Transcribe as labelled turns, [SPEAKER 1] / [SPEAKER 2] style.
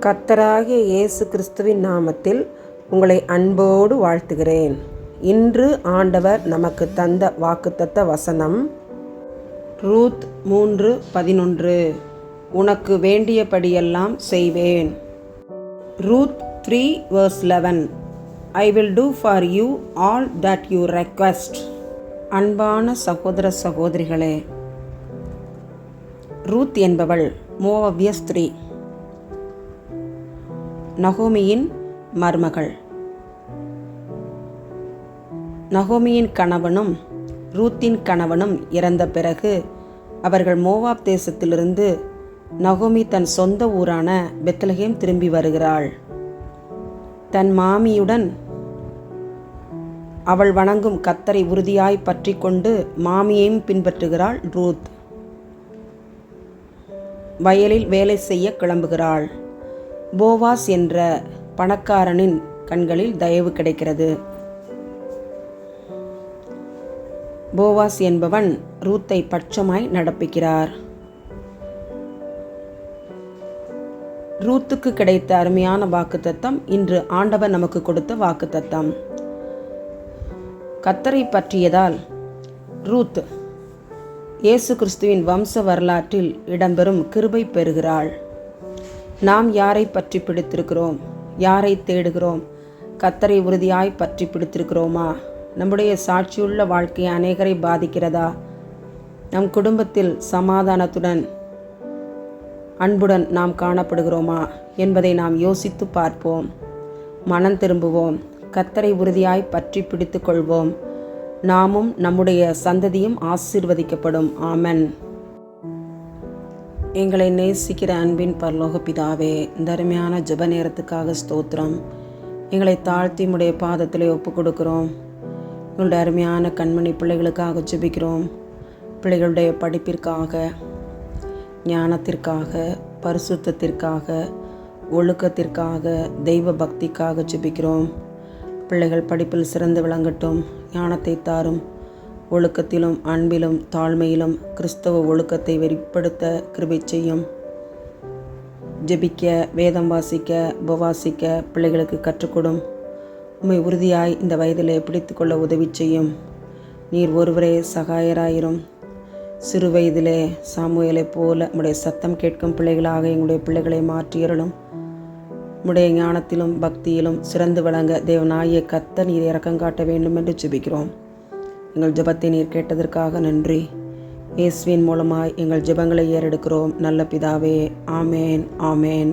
[SPEAKER 1] கர்த்தராகிய இயேசு கிறிஸ்துவின் நாமத்தில் உங்களை அன்போடு வாழ்த்துகிறேன். இன்று ஆண்டவர் நமக்கு தந்த வாக்குத்தத்த வசனம் ரூத் 3:11. உனக்கு வேண்டியபடியெல்லாம் செய்வேன். Ruth 3:11. I will do for you all that you request. அன்பான சகோதர சகோதரிகளே, ரூத் என்பவள் மோவாபிய ஸ்திரீ, நகோமியின் மருமகள். நகோமியின் கணவனும் ரூத்தின் கணவனும் இறந்த பிறகு அவர்கள் மோவாப் தேசத்திலிருந்து நகோமி தன் சொந்த ஊரான பெத்லகேம் திரும்பி வருகிறாள். தன் மாமியுடன் அவள் வணங்கும் கர்த்தரை உறுதியாய் பற்றி கொண்டு மாமியையும் பின்பற்றுகிறாள். ரூத் வயலில் வேலை செய்ய கிளம்புகிறாள். போவாஸ் என்ற பணக்காரனின் கண்களில் தயவு கிடைக்கிறது. போவாஸ் என்பவன் ரூத்தை பட்சமாய் நடப்பிக்கிறார். ரூத்துக்கு கிடைத்த அருமையான வாக்குத்தத்தம் இன்று ஆண்டவர் நமக்கு கொடுத்த வாக்குத்தத்தம். கர்த்தரை பற்றியதால் ரூத் இயேசு கிறிஸ்துவின் வம்ச வரலாற்றில் இடம்பெறும் கிருபை பெறுகிறாள். நாம் யாரை பற்றி பிடித்திருக்கிறோம்? யாரை தேடுகிறோம்? கர்த்தரை உறுதியாய் பற்றி பிடித்திருக்கிறோமா? நம்முடைய சாட்சியுள்ள வாழ்க்கை அநேகரை பாதிக்கிறதா? நம் குடும்பத்தில் சமாதானத்துடன் அன்புடன் நாம் காணப்படுகிறோமா என்பதை நாம் யோசித்து பார்ப்போம். மனம் திரும்புவோம். கர்த்தரை உறுதியாய் பற்றி பிடித்து கொள்வோம். நாமும் நம்முடைய சந்ததியும் ஆசீர்வதிக்கப்படும். ஆமென். எங்களை நேசிக்கிற அன்பின் பரலோக பிதாவே, இந்த அருமையான ஜெப நேரத்துக்காக ஸ்தோத்திரம். எங்களை தாழ்த்தி உம்முடைய பாதத்திலே ஒப்பு கொடுக்கிறோம். எங்களுடைய அருமையான கண்மணி பிள்ளைகளுக்காக ஜெபிக்கிறோம். பிள்ளைகளுடைய படிப்பிற்காக, ஞானத்திற்காக, பரிசுத்தத்திற்காக, ஒழுக்கத்திற்காக, தெய்வ பக்திக்காக ஜெபிக்கிறோம். பிள்ளைகள் படிப்பில் சிறந்து விளங்கட்டும். ஞானத்தை தாரும். ஒழுக்கத்திலும் அன்பிலும் தாழ்மையிலும் கிறிஸ்தவ ஒழுக்கத்தை வெளிப்படுத்த கிருபை செய்யும். ஜெபிக்க, வேதம் வாசிக்க, உபவாசிக்க பிள்ளைகளுக்கு கற்றுக்கொடும். உம்மை உறுதியாய் இந்த வயதிலே பிடித்து கொள்ள உதவி செய்யும். நீர் ஒருவரே சகாயராயிரும். சிறு வயதிலே சாமுவேலைப் போல உம்முடைய சத்தம் கேட்கும் பிள்ளைகளாக எங்களுடைய பிள்ளைகளை மாற்றியருளும். உம்முடைய ஞானத்திலும் பக்தியிலும் சிறந்து விளங்க தேவனாகிய கர்த்தர் நீர் இரக்கம் காட்ட வேண்டும் என்று ஜெபிக்கிறோம். எங்கள் ஜெபத்தை நீர் கேட்டதற்காக நன்றி. இயேசுவின் மூலமாய் எங்கள் ஜெபங்களை ஏறெடுக்கிறோம் நல்ல பிதாவே. ஆமேன், ஆமேன்.